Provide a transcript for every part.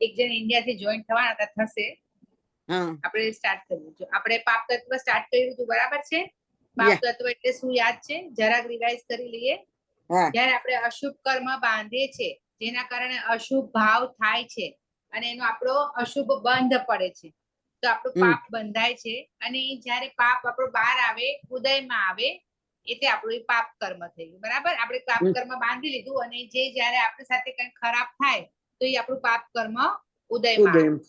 એક જણ ઇન્ડિયાથી જોઈન થવાના હતા, થશે. હા આપણે સ્ટાર્ટ કર્યું છે. આપણે પાપ તત્વ સ્ટાર્ટ કર્યું હતું, બરાબર છે? પાપ તત્વ એટલે શું યાદ છે? જરાક રિવાઇઝ કરી લઈએ. જ્યારે આપણે અશુભ કર્મ બાંધીએ છીએ, જેના કારણે અશુભ ભાવ થાય છે અને એનો આપણો અશુભ બંધ પડે છે, તો આપણું પાપ બંધાય છે. અને જ્યારે પાપ આપણો બહાર આવે, ઉદયમાં આવે, એટલે આપણું એ પાપ કર્મ થઈ ગયું, બરાબર? આપણે પાપ કર્મ બાંધી લીધું અને જે જ્યારે આપણી સાથે કંઈ ખરાબ થાય તો એ આપણું પાપ કર્મ ઉદયમાં આવે.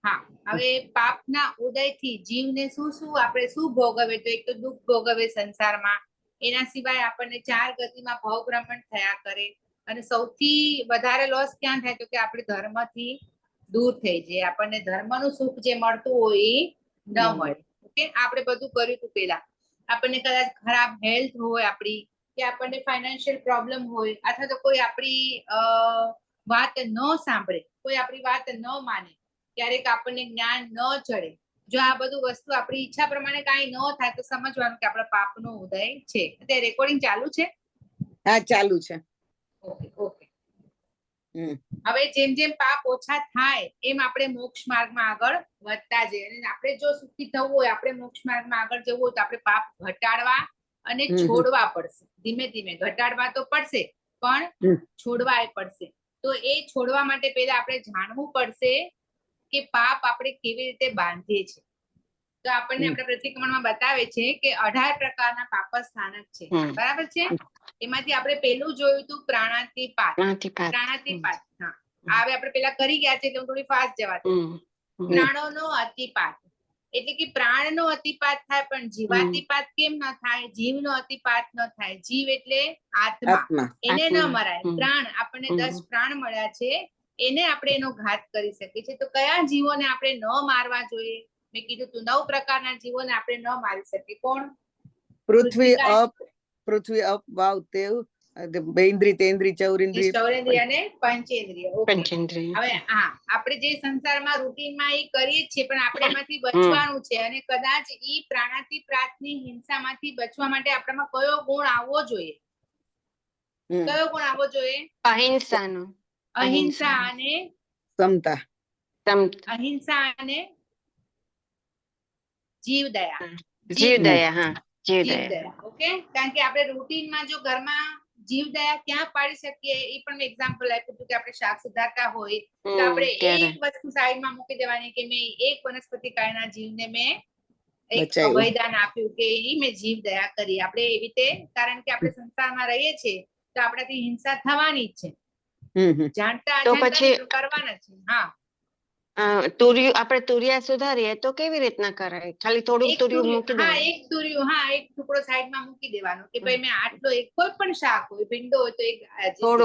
હા, હવે પાપના ઉદયથી જીવને શું શું આપણે શું ભોગવે? તો એક તો દુઃખ ભોગવે સંસારમાં. એના સિવાય આપણને 4 ગતિમાં ભવભ્રમણ થયા કરે. અને સૌથી વધારે લોસ ક્યાં થાય? તો કે આપણે ધર્મથી દૂર થઈ જઈએ. આપણને ધર્મનું સુખ જે મળતું હોય એ ન મળે. ઓકે, આપણે બધું કર્યું હતું પેલા. આપણને કદાચ ખરાબ હેલ્થ હોય આપણી, કે આપણને ફાઇનાન્શિયલ પ્રોબ્લેમ હોય, અથવા તો કોઈ આપણી વાત ન સાંભળે, કોઈ આપણી વાત ન માને, ક્યારેક આપણને જ્ઞાન ન ચડે, જો આ બધું વસ્તુ આપણી ઈચ્છા પ્રમાણે કાંઈ ન થાય તો સમજવાનું કે આપણા પાપનો ઉદય છે. અત્યારે રેકોર્ડિંગ ચાલુ છે? હા, ચાલુ છે. Okay okay. હવે જેમ જેમ પાપ ઓછા થાય એમ આપણે મોક્ષ માર્ગમાં આગળ વધતા જઈએ. અને આપણે જો સુખી થવું હોય, આપણે મોક્ષ માર્ગમાં આગળ જવું હોય, તો આપણે પાપ ઘટાડવા અને છોડવા પડશે. ધીમે ધીમે ઘટાડવા તો પડશે, પણ છોડવા પડશે. તો એ છોડવા માટે પહેલા આપણે જાણવું પડશે કે પાપ આપણે કેવી રીતે બાંધીએ છીએ. તો આપણને આપણે પ્રતિક્રમણમાં બતાવે છે કે 18 પ્રકારના પાપ સ્થાનક છે, બરાબર છે? એમાંથી આપણે પેલું જોયું હતું પ્રાણાતિપાત. પ્રાણાતિપાત, હા, હવે આપણે પેલા કરી ગયા છે, એટલે હું થોડી ફાસ્ટ જવા દઉં. પ્રાણોનો અતિપાત એટલે કે પ્રાણનો અતિપાત થાય, પણ જીવાતિપાત કેમ ન થાય? જીવનો અતિપાત ન થાય. જીવ એટલે આત્મા, એને ન મરાય. પ્રાણ, આપણને 10 પ્રાણ મળ્યા છે, એને આપણે એનો ઘાત કરી શકીએ છીએ. તો કયા જીવોને આપણે ન મારવા જોઈએ? મેં કીધું તું 9 પ્રકારના જીવોને આપણે ન મારી શકીએ. કોણ? પૃથ્વી, અપ, વાવ, તેવ, બેન્દ્રી, તેન્દ્રી, ચૌરેન્દ્રી અને પંચેન્દ્રિય. હવે હા, આપણે જે સંસારમાં રૂટીનમાં એ કરીએ છીએ, પણ આપણે એમાંથી બચવાનું છે. અને કદાચ ઈ પ્રાણાતિપાતની હિંસામાંથી બચવા માટે આપણામાં કયો ગુણ આવવો જોઈએ? કયો ગુણ આવવો જોઈએ? અહિંસાનો. અહિંસા અને સમતા. અહિંસા અને જીવદયા. જીવદયા, હા, જીવદયા. ઓકે, કારણ કે આપણે રૂટીનમાં જો ઘરમાં જીવદયા ક્યાં પાડી શકીએ? એ પણ મેં એક્ઝામ્પલ આપ્યું હતું કે આપણે શાક સુધારતા હોય તો આપણે એક વસ્તુ સાઈડમાં મૂકી દેવાની કે મેં એક વનસ્પતિ કાયના જીવને મેં એક બલિદાન આપ્યું, કે ઈ મેં જીવદયા કરી. આપણે એવી રીતે, કારણ કે આપણે સંસારમાં રહીએ છીએ તો આપણાથી હિંસા થવાની જ છે, જાણતા અજાણતા કરવાના છે. હા, તુર્યું, આપણે તુરિયા સુધારીએ તો કેવી રીતના કરાય? ખાલી થોડુંક તુરિયું મૂકી દેવાનું. એક તુરિયું, હા, એક ટુકડો સાઈડમાં મૂકી દેવાનો કે ભાઈ મેં આટલો, એક કોઈ પણ શાક હોય, ભીંડો હોય તો એક સિંગલ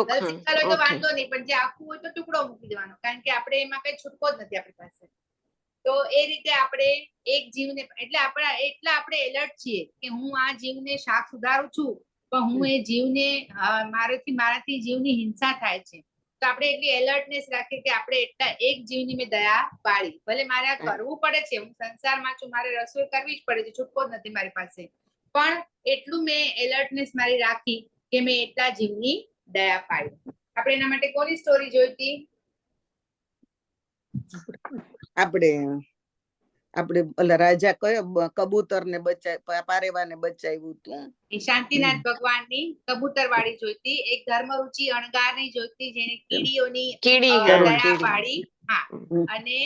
હોય તો વાંધો નહીં, પણ જે આખું હોય તો ટુકડો મૂકી દેવાનો, કારણ કે આપણે એમાં કઈ છૂટકો જ નથી આપણી પાસે. તો એ રીતે આપણે એક જીવને, એટલે આપણે એલર્ટ છીએ કે હું આ જીવને શાક સુધારું છું, પણ હું એ જીવને મારાથી જીવની હિંસા થાય છે, તો આપણે એટલી એલર્ટનેસ રાખીએ કે આપણે એટલા એક જીવની મેં દયા પાડી. ભલે મારે આ કરવું પડે છે, હું સંસારમાં છું, મારે રસોઈ કરવી જ પડે છે, છૂટકો જ નથી મારી પાસે, પણ એટલું મેં એલર્ટનેસ મારી રાખી કે મેં એટલા જીવની દયા પાડી. આપણે એના માટે કોની સ્ટોરી જોઈતી? આપણે ઓલા રાજા કયો કબૂતર ને પારેવા ને બચાવ્યું હતું? એ શાંતિનાથ ભગવાનની કબૂતર વાળી જોઈતી. એક ધર્મરુચિ અણગારની જોઈતી, જેને કીડીઓની દયા પાડી. હા, અને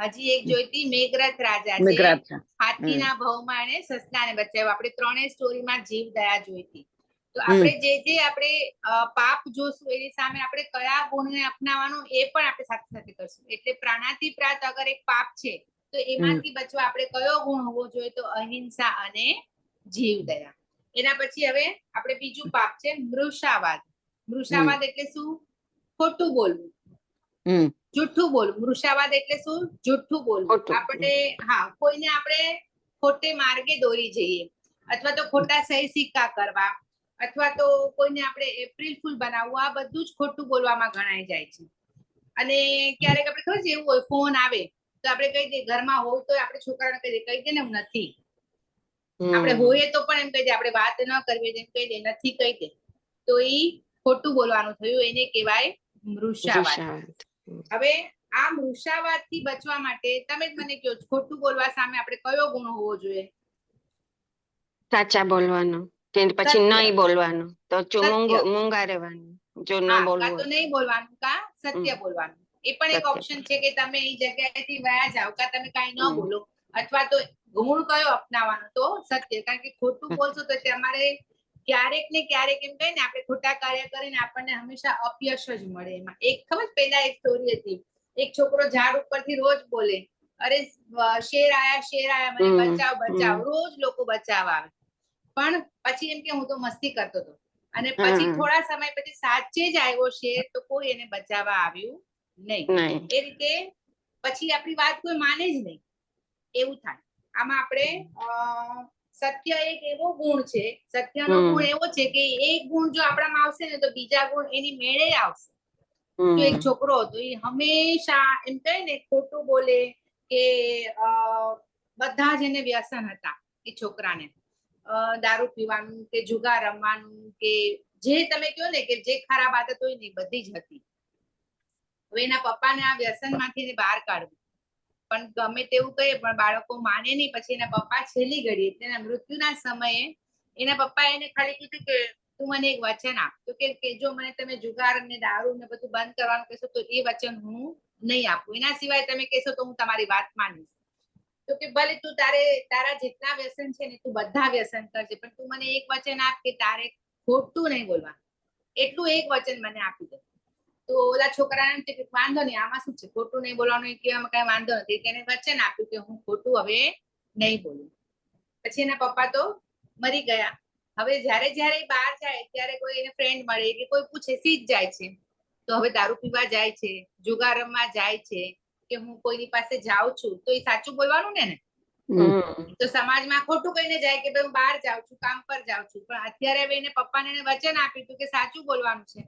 હજી એક જોઈતી મેઘરથ રાજા છે, હાથીના ભવમાં એને સસલાને બચાવ્યું. આપણે ત્રણેય સ્ટોરીમાં જીવ દયા જોઈતી. તો આપણે જે આપણે પાપ જોશું એની સામે આપણે કયા ગુણને અપનાવવાનું એ પણ આપણે સાથે સાથે કરશું. એટલે પ્રાણાતિપાત અગર એક પાપ છે તો એમાંથી બચવા આપણે કયો ગુણ હોવો જોઈએ? તો અહિંસા અને જીવદયા. એના પછી હવે આપણે બીજું પાપ છે મૃષાવાદ. મૃષાવાદ એટલે શું? ખોટું બોલવું, જુઠ્ઠું બોલવું. મૃષાવાદ એટલે શું? જુઠ્ઠું બોલવું. આપણે કોઈને આપણે ખોટે માર્ગે દોરી જઈએ, અથવા તો ખોટા સહી સિક્કા કરવા, અથવા તો કોઈને આપણે એપ્રિલ ફૂલ બનાવવું, આ બધું જ ખોટું બોલવામાં ગણાય જાય છે. અને ક્યારેક આપણે ખબર છે એવું હોય, ફોન આવે તો આપણે કહી દઈએ, ઘરમાં હોવ તો આપણે છોકરાને કહી દે ને હું નથી. આપણે હોઈએ તો પણ એમ કહી દે, આપણે વાત ન કરવી એમ કહી દે, નથી કહી દે, તો ઈ ખોટું બોલવાનું થયું, એને કહેવાય મૃષાવાદ. હવે આ મૃષાવાદથી બચવા માટે તમે જ મને કહો, ખોટું બોલવા સામે આપણે કયો ગુણ હોવો જોઈએ? સાચા બોલવાનું, કે પછી સત્ય. નહીં બોલવાનું, તો સત્ય. મૂંગા રહેવાનું, જો ન હા, બોલવું કાં તો હોય. નહીં બોલવાનું, કાં સત્ય બોલવાનું. એ પણ એક સત્ય ઓપ્શન છે કે તમે એ જગ્યાએથી વયા જાઓ, કાં તમે કાંઈ ન હમ. બોલો, અથવા તો ગુણ કયો અપનાવવાનો? તો સત્ય. કારણ કે ખોટું બોલશો તો તમારે ક્યારેક ને ક્યારેક એમ કહે ને, આપણે ખોટા કાર્ય કરીને આપણને હંમેશા અપયશ જ મળે. એમાં એક ખબર પહેલા એક સ્ટોરી હતી, એક છોકરો ઝાડ ઉપરથી રોજ બોલે, અરે શેર આયા મને બચાવ બચાવ, રોજ લોકો બચાવવા આવે, પણ પછી એમ કે હું તો મસ્તી કરતો હતો. અને પછી થોડા સમય પછી સાચે જ આવ્યો શેર, તો કોઈ એને બચાવવા આવ્યું નહીં. એ રીતે પછી આપણી વાત કોઈ માને જ નહીં, એવું થાય. આમાં આપણે સત્ય એક એવો ગુણ છે, સત્યનો ગુણ એવો છે કે એક ગુણ જો આપણામાં આવશે ને, તો બીજા ગુણ એની મેળે આવશે. જો એક છોકરો હતો, એ હંમેશા એમ કહે ને, ખોટું બોલે, કે બધા જ એને વ્યસન હતા એ છોકરાને, દારૂ પીવાનું, કે જુગાર રમવાનું, કે જે તમે કહો ને કે જે ખરાબ આદત હોય ને, બધી જ હતી. હવે એના પપ્પાને આ વ્યસનમાંથી બહાર કાઢવું, પણ ગમે તેવું કહીએ પણ બાળકો માને નહીં. પછી એના પપ્પા છેલ્લી ઘડી, એટલે એના મૃત્યુના સમયે એના પપ્પા એને ખાલી કીધું કે તું મને એક વચન આપ, તો કે જો મને તમે જુગાર ને દારૂ ને બધું બંધ કરવાનું કહેશો તો એ વચન હું નહીં આપું, એના સિવાય તમે કહેશો તો હું તમારી વાત માનીશ. તો કે ભલે તું તારા જેટલા વ્યસન છે ને, તું બધા વ્યસન કરજે, પણ તું મને એક વચન આપ કે તારે ખોટું નહીં બોલવાનું, એટલું એક વચન મને આપી દે. તો ઓલા છોકરાને એમ કે વાંધો નહીં, આમાં શું છે, ખોટું નહીં બોલવાનું એ કહેવામાં કઈ વાંધો નથી. તેને વચન આપ્યું કે હું ખોટું હવે નહીં બોલું. પછી એના પપ્પા તો મરી ગયા. હવે જ્યારે જ્યારે બહાર જાય, ત્યારે કોઈ એને ફ્રેન્ડ મળે કે કોઈ પૂછે, સીધ જાય છે. તો હવે દારૂ પીવા જાય છે, જુગાર રમવા જાય છે, કે હું કોઈની પાસે જાઉં છું, તો એ સાચું બોલવાનું ને. તો સમાજમાં ખોટું કહીને જાય કે ભાઈ હું બહાર જાઉં છું, કામ પર જાઉં છું, પણ અત્યારે હવે એને પપ્પાને વચન આપ્યું હતું કે સાચું બોલવાનું છે.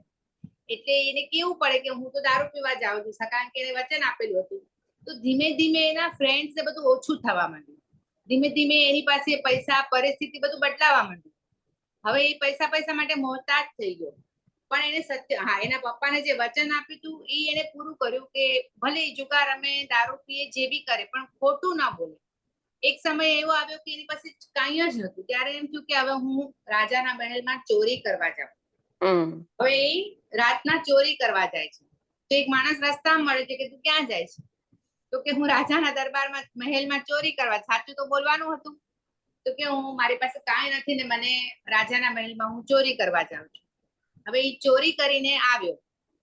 એટલે એને કેવું પડે કે હું તો દારૂ પીવા જાઉં છું, કારણ કે એને વચન આપેલું હતું. તો ધીમે ધીમે એના ફ્રેન્ડ્સ ને બધું ઓછું થવા માંડ્યું. ધીમે ધીમે એની પાસે પૈસા, પરિસ્થિતિ બધું બદલાવા માંડ્યું. હવે એ પૈસા માટે મોહતાજ થઈ ગયો. પણ એને સત્ય, હા, એના પપ્પાને જે વચન આપ્યું હતું એ એને પૂરું કર્યું, કે ભલે જુગાર રમે, દારૂ પીએ, જે બી કરે, પણ ખોટું ના બોલે. એક સમય એવો આવ્યો કે એની પાસે કાંઈ જ નતું. ત્યારે એમ થયું કે હવે હું રાજાના મહેલમાં ચોરી કરવા જાઉં. હવે એ રાતના ચોરી કરવા જાય છે. તો એક માણસ રસ્તામાં મળે છે કે તું ક્યાં જાય છે? તો કે હું રાજાના દરબારમાં, મહેલમાં ચોરી કરવા. સાચું તો બોલવાનું હતું. તો કે હું, મારી પાસે કાંઈ નથી ને મને રાજાના મહેલમાં હું ચોરી કરવા જાઉં છું. હવે એ ચોરી કરીને આવ્યો.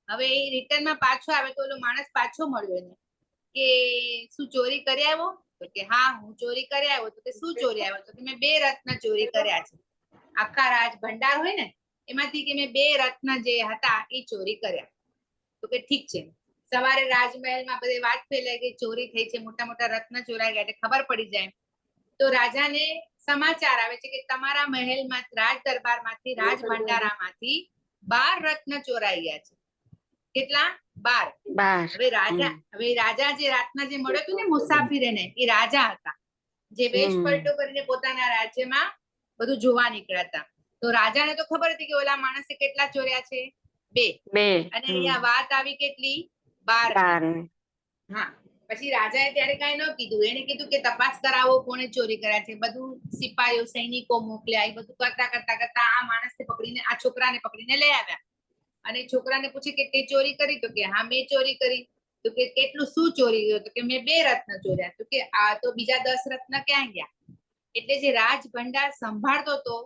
હવે એ રિટર્નમાં પાછો આવે તો ઓલો માણસ પાછો મળ્યો એને, કે શું ચોરી કરી આવ્યો? તો કે હા, હું ચોરી કરી આવ્યો. તો કે શું ચોરી આવ્યો? તો કે મેં 2 રત્ન ચોરી કર્યા છે. આખા રાજ ભંડાર હોય ને, એમાંથી કે મેં 2 રત્ન જે હતા એ ચોરી કર્યા. તો કે ઠીક છે. સવારે રાજમહેલમાં બધે વાત ફેલાઈ ગઈ, ચોરી થઈ છે, મોટા મોટા રત્ન ચોરાઈ ગયા, એટલે ખબર પડી જાય. તો રાજાને સમાચાર આવે છે કે તમારા મહેલમાં, રાજ દરબારમાંથી, રાજ ભંડારામાંથી 12 રત્ન ચોરાઈ ગયા છે. કેટલા? 12. હવે રાજા જે રાતના જે મળ્યો હતો ને મુસાફિર, એને એ રાજા હતા, જે વેશ પલટો કરીને પોતાના રાજ્યમાં બધું જોવા નીકળ્યા હતા. તો રાજાને તો ખબર હતી કે ઓલા માણસે કેટલા ચોર્યા છે? 2. અને અહીંયા વાત આવી કેટલી? 12. હા. પછી રાજાએ ત્યારે કાંઈ ન કીધું. એને કીધું કે તપાસ કરાવો, કોણે ચોરી કર્યા છે. બધું સિપાહીઓ, સૈનિકો મોકલ્યા. એ બધું કરતા આ માણસને પકડીને, આ છોકરાને પકડીને લઈ આવ્યા. અને છોકરાને પૂછે કે તે ચોરી કરી? તો કે હા, મેં ચોરી કરી. તો કે કેટલું, શું ચોરી ગયું? તો કે મેં 2 રત્ન ચોર્યા. તો કે આ તો બીજા 10 રત્ન ક્યાં ગયા? એટલે જે રાજ ભંડાર સંભાળતો હતો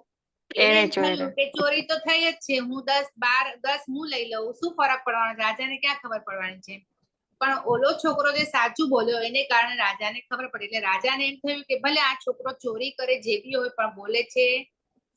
એને થયું કે ચોરી તો થઈ જ છે, હું 10 હું લઈ લઉં, શું ફરક પડવાનો? રાજાને ક્યાં ખબર પડવાની છે? પણ ઓલો છોકરો જે સાચું બોલ્યો એને કારણે રાજાને ખબર પડી. એટલે રાજાને એમ થયું કે ભલે આ છોકરો ચોરી કરે, જે બી હોય, પણ બોલે છે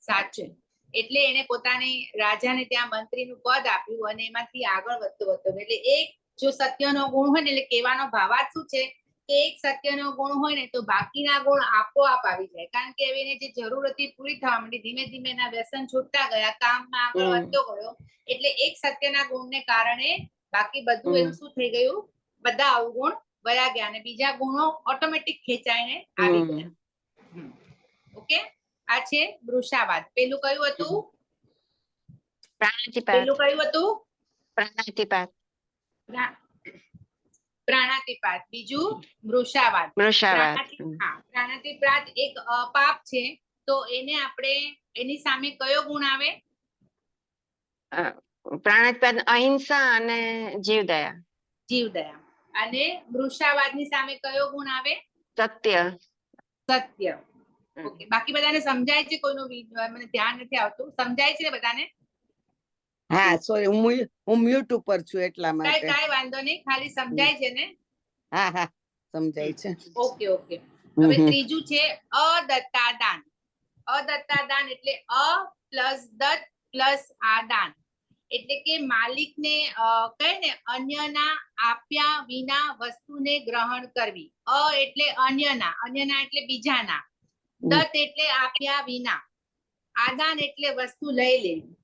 સાચું. એટલે એને પોતાની રાજાને ત્યાં મંત્રીનું પદ આપ્યું અને એમાંથી આગળ વધતો. એટલે એક જો સત્યનો ગુણ હોય ને, એટલે કહેવાનો ભાવાર્થ શું છે કે એક સત્યનો ગુણ હોય ને, તો બાકીના ગુણ આપોઆપ આવી જાય. કારણ કે હવે એને જે જરૂર હતી પૂરી થવા માંડી. ધીમે ધીમે એના વ્યસન છૂટતા ગયા, કામમાં આગળ વધતો ગયો. એટલે એક સત્યના ગુણને કારણે બાકી બધું એનું શું થઈ ગયું? બધા અવગુણ વયા ગયા અને બીજા ગુણો ઓટોમેટિક ખેંચાઈને આવી ગયા. ઓકે, આ છે વૃષાવાદ. પેલું કયું હતું? પેલું કયું હતું? પ્રાણાતિપાત. પ્રાણાતિપાત, બીજું મૃષાવાદ. મૃષાવાદ. પ્રાણાતિપાત એક અપાપ છે, તો એને આપણે એની સામે કયો ગુણ આવે? પ્રાણાતિપાત અહિંસા અને જીવદયા. જીવદયા. અને મૃષાવાદની સામે કયો ગુણ આવે? સત્ય. સત્ય. ઓકે, બાકી બધાને સમજાય છે? કોઈનું મને ધ્યાન નથી આવતું. સમજાય છે બધાને? હા, સોરી, હું મ્યુટ ઉપર છું એટલા માટે. કાઈ વાંધો નહીં, ખાલી સમજાય છે ને? હા હા, સમજાય છે. Okay okay. હવે ત્રીજું છે અદત્તાદાન. અદત્તાદાન એટલે અ પ્લસ દત્ત પ્લસ આદાન, એટલે કે માલિકને કહે ને અન્યના આપ્યા વિના વસ્તુને ગ્રહણ કરવી. એટલે અન્યના, અન્યના એટલે બીજાના. દત્ત એટલે આપ્યા વિના. આદાન એટલે વસ્તુ લઈ લેવી.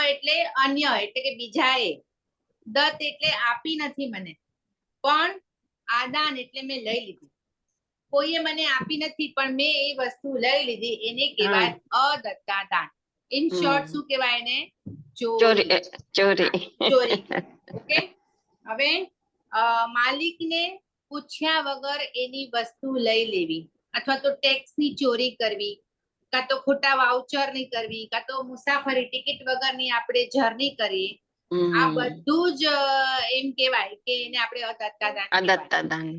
એટલે અન્ય એટલે કે બીજાએ. દત્ત એટલે આપી નથી મને, પણ આદાન એટલે મેં લઈ લીધી. કોઈએ મને આપી નથી પણ મેં એ વસ્તુ લઈ લીધી, એને કહેવાય અદત્તાદાન. ઇન શોર્ટ શું કહેવાય એને? ચોરી. ચોરી. ઓકે. હવે માલિકને પૂછ્યા વગર એની વસ્તુ લઈ લેવી, અથવા તો ટેક્સ ની ચોરી કરવી, કાં તો ખોટા વાઉચર ની કરવી, કાં તો મુસાફરી ટિકિટ વગરની આપણે જર્ની કરીએ, આ બધું જ એમ કહેવાય કે એને આપણે અદત્તાદાન.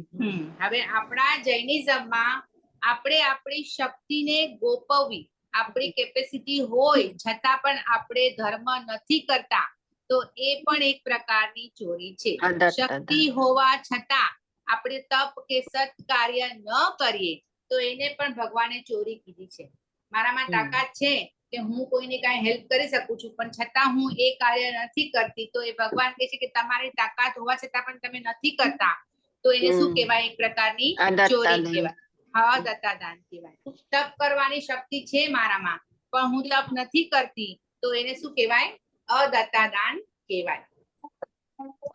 હવે આપણા જૈનિઝમમાં આપણે આપણી શક્તિને ગોપવવી, આપણી કેપેસિટી હોય છતાં પણ આપણે ધર્મ નથી કરતા, તો એ પણ એક પ્રકારની ચોરી છે. શક્તિ હોવા છતાં આપણે તપ કે સત કાર્ય ન કરીએ તો એને પણ ભગવાને ચોરી કીધી છે. મારામાં તાકાત છે કે હું કોઈને કાંઈ હેલ્પ કરી શકું છું, પણ છતાં હું એ કાર્ય નથી કરતી, તો એ ભગવાન કહે છે કે તમારી તાકાત હોવા છતાં પણ તમે નથી કરતા, તો એને શું કહેવાય? એક પ્રકારની ચોરી કહેવાય. હા, દત્તાદાન કહેવાય. તપ કરવાની શક્તિ છે મારામાં, પણ હું તપ નથી કરતી, તો એને શું કહેવાય? અદત્તાદાન કહેવાય.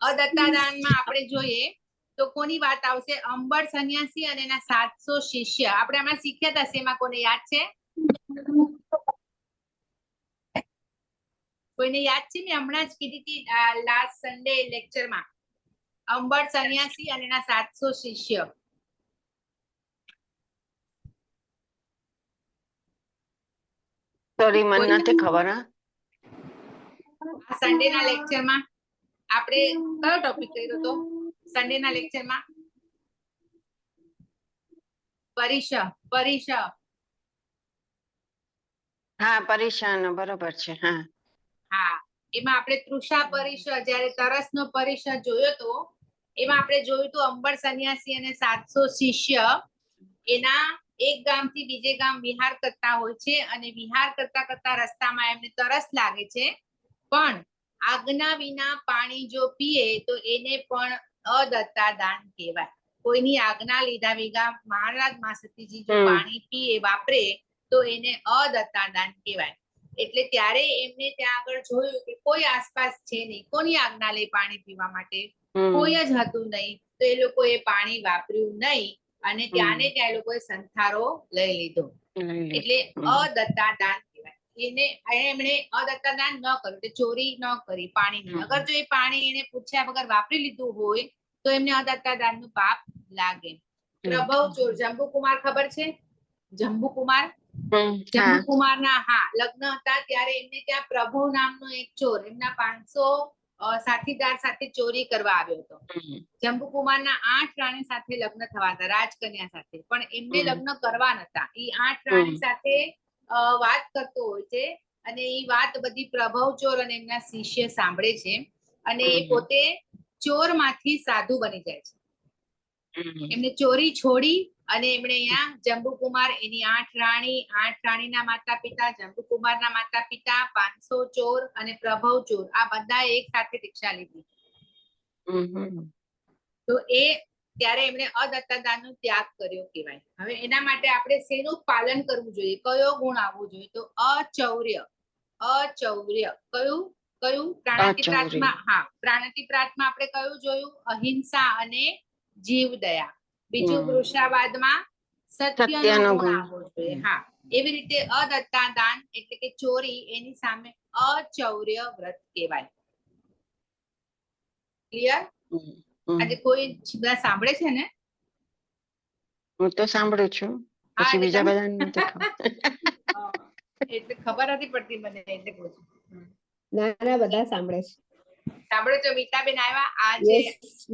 અદત્તાદાનમાં આપણે જોઈએ તો કોની વાત આવશે? અંબર સંન્યાસી અને એના 700 શિષ્ય. આપણે હમણાં શીખ્યા હતા, શેમાં? કોને યાદ છે? કોઈને યાદ છે? મેં હમણાં જ કીધી હતી લાસ્ટ સન્ડે લેક્ચરમાં, અંબર સંન્યાસી અને એના 700 શિષ્ય. સોરી, મને નથી ખબર. આ સન્ડે ના લેક્ચરમાં આપણે કયો ટોપિક કર્યો હતો? સન્ડે ના લેક્ચરમાં પરીશ. હા, પરેશાન, બરોબર છે. હા હા, એમાં આપણે તૃષા પરીશ, જ્યારે તરસનો પરીશ જોયો તો, એમાં આપણે જોયું તો અંબર સંન્યાસી અને 700 શિષ્ય એના એક ગામથી બીજે ગામ વિહાર કરતા હોય છે, અને વિહાર કરતા કરતા રસ્તામાં એમને તરસ લાગે છે, પણ આજ્ઞા વિના પાણી જો પીએ તો એને પણ અદત્તાદાન કહેવાય. કોઈની આજ્ઞા લીધા વિના મહારાજ માસતીજી જો પાણી પીએ, વાપરે, તો એને અદત્તાદાન કહેવાય. એટલે ત્યારે એમને ત્યાં આગળ જોયું કે કોઈ આસપાસ છે નહીં, કોની આજ્ઞા લે પાણી પીવા માટે? કોઈ જ હતું નહીં, તો એ લોકોએ પાણી વાપર્યું નહીં, અને ત્યાં ને ત્યાં એ લોકોએ સંથારો લઈ લીધો. એટલે અદત્તાદાન કહેવાય. એમણે અદત્તાદાન ન કર્યું, એટલે ચોરી ન કરી પાણીની. અગર જો એ પાણી એને પૂછ્યા વગર વાપરી લીધું હોય તો એમને અદત્તાદાન નું પાપ લાગે. પ્રભવ ચોર, જંબુકુમાર ખબર છે? જંબુકુમાર ના લગ્ન હતા, ત્યારે એમને ત્યાં પ્રભુ નામનો એક ચોર એમના 500 સાથીદાર સાથે ચોરી કરવા આવ્યો હતો. જંબુકુમારના 8 રાણી સાથે લગ્ન થવા હતા, રાજકન્યા સાથે, પણ એમને લગ્ન કરવા નતા. એ 8 રાણી સાથે વાત કરતો હોય છે, અને એ વાત બધી પ્રભવ ચોર અને એમના શિષ્ય સાંભળે છે, અને એ પોતે ચોર માંથી સાધુ બની જાય છે. એમને ચોરી છોડી અને એમણે અહીંયા જંબુકુમાર, એની 8 રાણીના માતા પિતા, જંબુકુમારના માતા પિતા, 500 ચોર અને પ્રભવ ચોર, આ બધા એક સાથે દીક્ષા લીધી. તો એ ત્યારે એમણે અદત્તાદાન નો ત્યાગ કર્યો કહેવાય. હવે એના માટે આપણે શેનું પાલન કરવું જોઈએ? કયો ગુણ આવવો જોઈએ? તો અચૌર્ય. કયું? પ્રાણાતિપ્રાતમાં. હા, પ્રાણાતિપ્રાતમાં આપણે કયું જોયું? અહિંસા અને જીવદયા. બીજું મૃષાવાદમાં સત્યનો ગુણ આવવો જોઈએ. હા, એવી રીતે અદત્તાદાન એટલે કે ચોરી, એની સામે અચૌર્ય વ્રત કહેવાય. ક્લિયર? આજે કોઈ બધા સાંભળે છે ને? હું તો સાંભળું છું, હા, પછી એટલે બીજા તમે- બધાને નથી ખબર. એટલે ખબર નથી પડતી મને, એટલે કહું છું. ના બધા સાંભળે છે. સાંભળો છો? મીતાબેન આવ્યા આજે.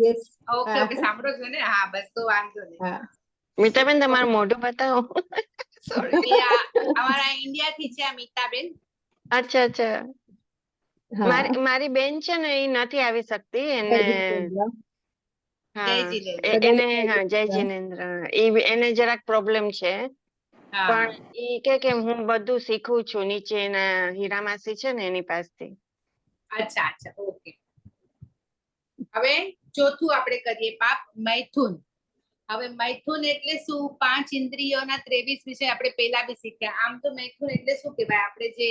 યસ ઓકે ઓકે, સાંભળો છો ને? હા, બસ તો વાંધો નહીં. હા મીતાબેન તમારું મોઢું બતાવો. સોરી. એ અમારા ઇન્ડિયા થી છે આ મીતાબેન. અચ્છા અચ્છા. હા મારી બેન છે ને એ નથી આવી શકતી, એને જય હા જીનેન્દ્ર. એને હા જય જીનેન્દ્ર. એને જરાક પ્રોબ્લેમ છે, હા પણ ઈ કે હું બધું શીખું છું નીચે એના હીરામાસી છે ને એની પાસેથી. અચ્છા અચ્છા, ઓકે. હવે ચોથું આપણે કરીએ પાપ, મૈથુન. હવે મૈથુન એટલે શું? 5 ઇન્દ્રિયોના 23 વિશે આપણે પેલા બી શીખ્યા. આમ તો મૈથુન એટલે શું કહેવાય? આપણે જે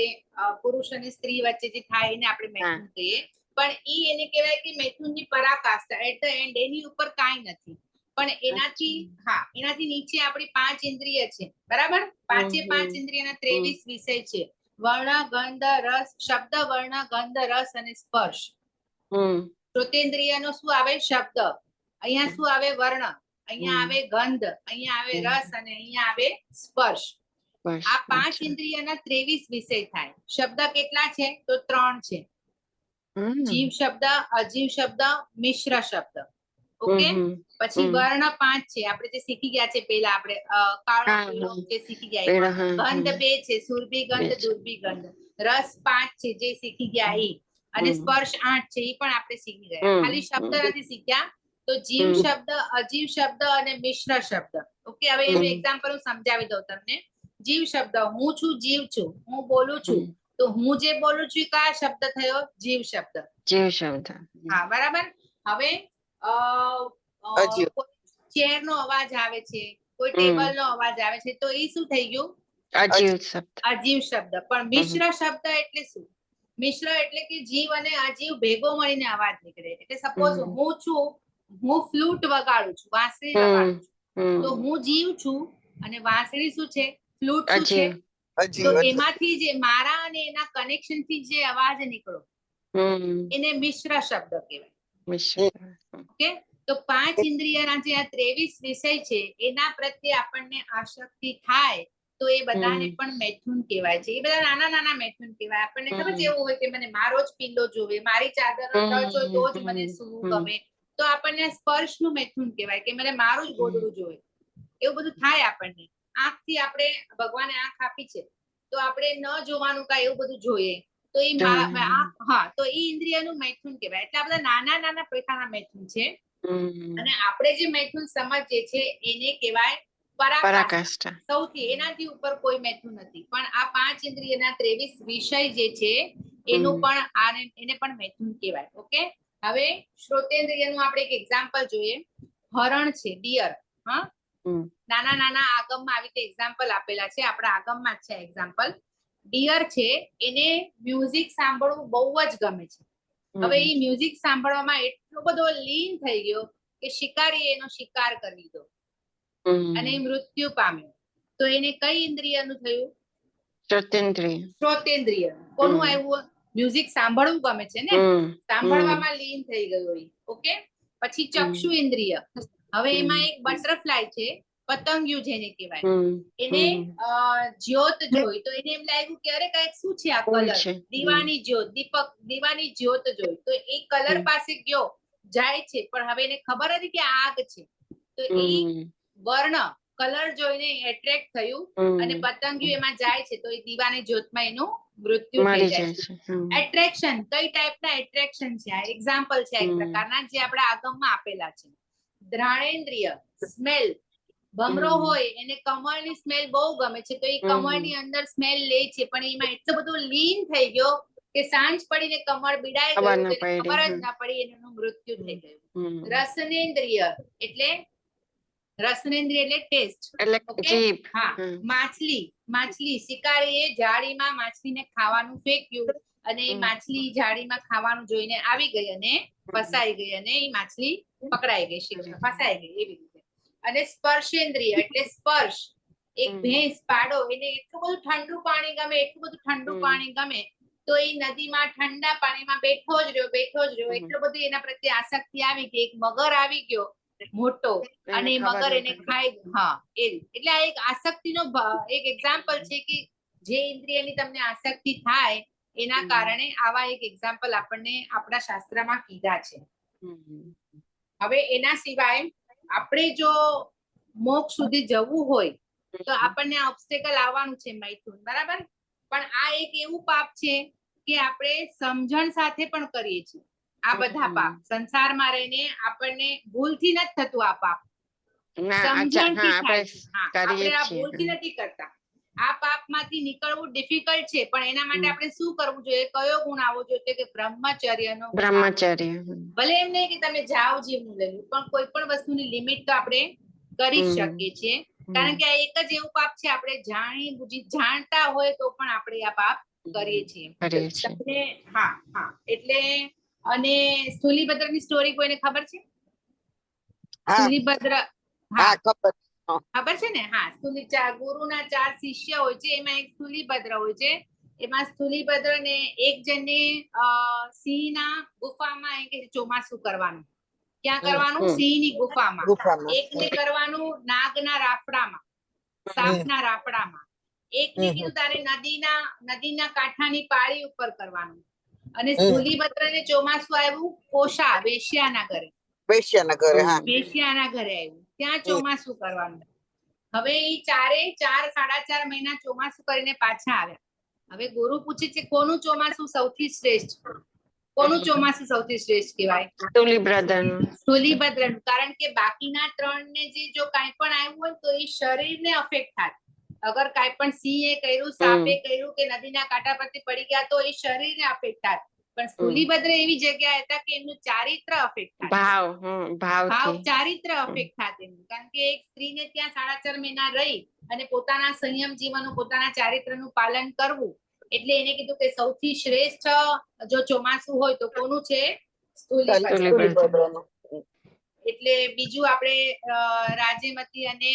પુરુષ અને સ્ત્રી વચ્ચે જે થાય એને આપણે મૈથુન કહીએ. પણ ઈ એને કહેવાય કે મૈથુનની પરાકાષ્ઠા, એટ ધ એન્ડ એની ઉપર કાંઈ નથી. પણ એનાથી એનાથી નીચે આપણી 5 ઇન્દ્રિય છે, બરાબર? 5 ઇન્દ્રિયના 23 વિષય છે. વર્ણ, ગંધ, રસ, શબ્દ, વર્ણ, ગંધ, રસ અને સ્પર્શ. શ્રોતેન્દ્રિયનો શું આવે? શબ્દ. અહીંયા શું આવે? વર્ણ. અહીંયા આવે ગંધ, અહીંયા આવે રસ અને અહીંયા આવે સ્પર્શ. આ 5 ઇન્દ્રિયના 23 વિષય થાય. શબ્દ કેટલા છે? તો 3 છે. જીવ શબ્દ, અજીવ શબ્દ, મિશ્ર શબ્દ. ઓકે. પછી વર્ણ 5 છે, આપણે જે શીખી ગયા છે પેલા, આપણે કાળો પીળો જે શીખી ગયા. ગંધ 2 છે, સુરભી ગંધ, દુર્ભી ગંધ. રસ 5 છે, જે શીખી ગયા ઈ. અને સ્પર્શ 8 છે, ઈ પણ આપણે શીખી ગયા. ખાલી શબ્દ નથી શીખ્યા. તો જીવ શબ્દ, અજીવ શબ્દ અને મિશ્ર શબ્દ. ઓકે. હવે એનું એક્ઝામ્પલ હું સમજાવી દઉં તમને. જીવ શબ્દ, હું છું, જીવ છું, હું બોલું છું. તો હું જે બોલું છું કયા શબ્દ થયો? જીવ શબ્દ. જીવ શબ્દ. હા, બરાબર. હવે ચેર નો અવાજ આવે છે, કોઈ ટેબલ નો અવાજ આવે છે, તો એ શું થઈ ગયું? અજીવ શબ્દ. અજીવ શબ્દ. પણ મિશ્ર શબ્દ એટલે શું? મિશ્ર એટલે કે જીવ અને અજીવ ભેગો મળીને અવાજ નીકળે. એટલે સપોઝ હું છું, હું ફ્લૂટ વગાડું છું, વાંસળી વગાડું છું, તો હું જીવ છું અને વાંસળી શું છે? ફ્લૂટ શું છે? તો એમાંથી જે મારા અને એના કનેક્શન થી જે અવાજ નીકળો એને મિશ્ર શબ્દ કહેવાય. ઓકે. તો 5 ઇન્દ્રિયના જે આ 23 વિષય છે એના પ્રત્યે આપણને આસક્તિ થાય તો એ બધાને પણ મૈથુન કહેવાય છે. એ બધા નાના નાના મૈથુન કહેવાય. આપણને ખબર છે એવું હોય કે મને મારો જ પિલ્લો જોવે, મારી ચાદરનો ટચ હોય તો જ મને સૂવું ગમે, તો આપણને સ્પર્શ નું મૈથુન કહેવાય કે મને મારું જ ગોદડું જોવે. એવું બધું થાય આપણને. આંખથી આપણે, ભગવાને આંખ આપી છે તો આપણે ન જોવાનું કાંઈ એવું બધું જોઈએ, તો એ તો એ ઇન્દ્રિયનું મૈથુન કહેવાય. એટલે આ બધા નાના નાના પ્રકારના મૈથુન છે. અને આપણે જે મૈથુન સમજીએ છે એને કહેવાય પરાકાષ્ઠા. સૌથી એનાથી ઉપર કોઈ મૈથુન નથી. પણ આ 5 ઇન્દ્રિયના 23 વિષય જે છે એનું પણ એને પણ મૈથુન કહેવાય. ઓકે. હવે શ્રોતેન્દ્રિયનું આપણે એક એક્ઝામ્પલ જોઈએ. હરણ છે, ડિયર. હા, નાના નાના આગમમાં આવી રીતે એક્ઝામ્પલ આપેલા છે, આપણા આગમમાં જ છે એક્ઝામ્પલ. ડિયર છે, એને મ્યુઝિક સાંભળવું બહુ જ ગમે છે. હવે એ મ્યુઝિક સાંભળવામાં એટલો બધો લીન થઈ ગયો કે શિકારી એનો શિકાર કરી લીધો અને મૃત્યુ પામ્યો. તો એને કઈ ઇન્દ્રિયનું થયું? શ્રોતેન્દ્રિય. કોનું આવ્યું? મ્યુઝિક સાંભળવું ગમે છે ને, સાંભળવામાં લીન થઈ ગયો. ઓકે. પછી ચક્ષુ ઇન્દ્રિય. હવે એમાં એક બટરફ્લાય છે, પતંગિયું જેને કહેવાય. એને જ્યોત જોઈ તો એને એમ લાગ્યું કે અરે કઈક શું છે આ કલર? દીવાની જ્યોત, દીવાની જ્યોત જોઈ તો એ કલર પાસે ગયો, જાય છે, પણ હવે એને ખબર હતી કે આગ છે. તો એ વર્ણ, કલર જોઈને એટ્રેક્ટ થયું અને પતંગિયું એમાં જાય છે તો એ દીવાની જ્યોતમાં એનું મૃત્યુ થઈ જાય છે. એટ્રેક્શન, કઈ ટાઈપના એટ્રેક્શન છે? આ એક્ઝામ્પલ છે એક પ્રકારના જે આપણા આગમમાં આપેલા છે. ઘ્રાણેન્દ્રિય, સ્મેલ. ભમરો હોય એને કમળની સ્મેલ બહુ ગમે છે, તો એ કમળની અંદર સ્મેલ લે છે, પણ એમાં એટલો બધો લીન થઈ ગયો કે સાંજ પડીને કમળ બીડાઈ ગયું, ખબર જ ના પડી, એનું મૃત્યુ થઈ ગયું. રસનેન્દ્રિય એટલે ટેસ્ટ. હા, માછલી. શિકારીએ જાળીમાં માછલીને ખાવાનું ફેંક્યું અને એ માછલી જાળીમાં ખાવાનું જોઈને આવી ગઈ અને ફસાઈ ગઈ અને એ માછલી પકડાઈ ગઈ, ફસાઈ ગઈ એવી રીતે. અને સ્પર્શેન્દ્રિય એટલે સ્પર્શ. એક ભેંસ, પાડો, એને એટલું બધું ઠંડુ પાણી ગમે, એટલું બધું ઠંડુ પાણી ગમે તો એ નદીમાં ઠંડા પાણીમાં બેઠો જ રહ્યો એટલો બધું એના પ્રત્યે આસક્તિ આવી કે એક મગર આવી ગયો મોટો અને એ મગર એને ખાઈ ગયો. હા એ એટલે આ એક આસક્તિનો એક એક્ઝામ્પલ છે કે જે ઇન્દ્રિયની તમને આસક્તિ થાય એના કારણે આવા એક એક્ઝામ્પલ આપણને આપણા શાસ્ત્રમાં કીધા છે. હવે એના સિવાય આપણે જો મોક્ષ સુધી જવું હોય તો આપણને ઓબ્સ્ટેકલ આવવાનું છે મૈથુન, બરાબર. પણ આ એક એવું પાપ છે કે આપણે સમજણ સાથે પણ કરીએ છીએ. આ બધા પાપ સંસારમાં રહીને આપણને ભૂલથી નથી થતું. આ પાપ સમજણથી થાય છે. આપણે આ ભૂલથી નથી કરતા. આ પાપમાંથી નીકળવું ડિફિકલ્ટ છે, પણ એના માટે આપણે શું કરવું જોઈએ? કયો ગુણ આવવો જોઈએ? કે બ્રહ્મચર્યનો. ભલે એમ નહીં કે તમે જાઓ જીવનું લેવું, પણ કોઈ પણ વસ્તુની લિમિટ તો આપણે કરી શકીએ છીએ. કારણ કે આ એક જ એવું પાપ છે, આપણે જાણી બુજી જાણતા હોય તો પણ આપણે આ પાપ કરીએ છીએ. હા હા એટલે અને સ્થૂલીભદ્રની સ્ટોરી કોઈને ખબર છે? સ્થૂલીભદ્ર હા ખબર છે ને? હા, ગુરુના 4 શિષ્ય હોય છે, એમાં એક સ્થૂલીભદ્ર હોય છે. એમાં સ્થૂલીભદ્ર ને એક જણને સિંહના ગુફામાં ચોમાસું કરવાનું. ક્યાં કરવાનું? સિંહની ગુફામાં. એકને કરવાનું નાગના રાફડામાં, સાપના રાફડામાં. એકને કીધું તારે નદીના કાંઠાની પાળી ઉપર કરવાનું. અને સ્થૂલીભદ્રને ચોમાસું આવ્યું કોષા વેશ્યાના ઘરે. વેશ્યાના ઘરે આવ્યું, ત્યાં ચોમાસું કરવાનું. હવે એ 4.5 મહિના ચોમાસું કરીને પાછા આવ્યા. હવે ગુરુ પૂછે છે કોનું ચોમાસું સૌથી શ્રેષ્ઠ? કોનું ચોમાસું સૌથી શ્રેષ્ઠ કહેવાય? સ્થૂલીભદ્રનું. કારણ કે બાકીના 3 ને જો કાંઈ પણ આવ્યું હોય તો એ શરીરને અફેક્ટ થાય. અગર કાંઈ પણ સિંહે કર્યું, સાપે કર્યું કે નદીના કાંઠા પરથી પડી ગયા તો એ શરીરને અફેક્ટ થાય. પણ સ્થૂલીભદ્ર એવી જગ્યાએ હતા કે એમનું ચારિત્ર અફેક્ટ થાય. ભાવ ચારિત્ર અફેક્ટ થાય એમનું. કારણ કે એક સ્ત્રીને ત્યાં 4.5 મહિના રહી અને પોતાના સંયમ જીવનનું, પોતાના ચારિત્રનું પાલન કરવું, એટલે એને કીધું કે સૌથી શ્રેષ્ઠ જો ચોમાસું હોય તો કોનું છે? સ્થૂલીભદ્રનું. એટલે બીજું આપણે રાજ્યમતી અને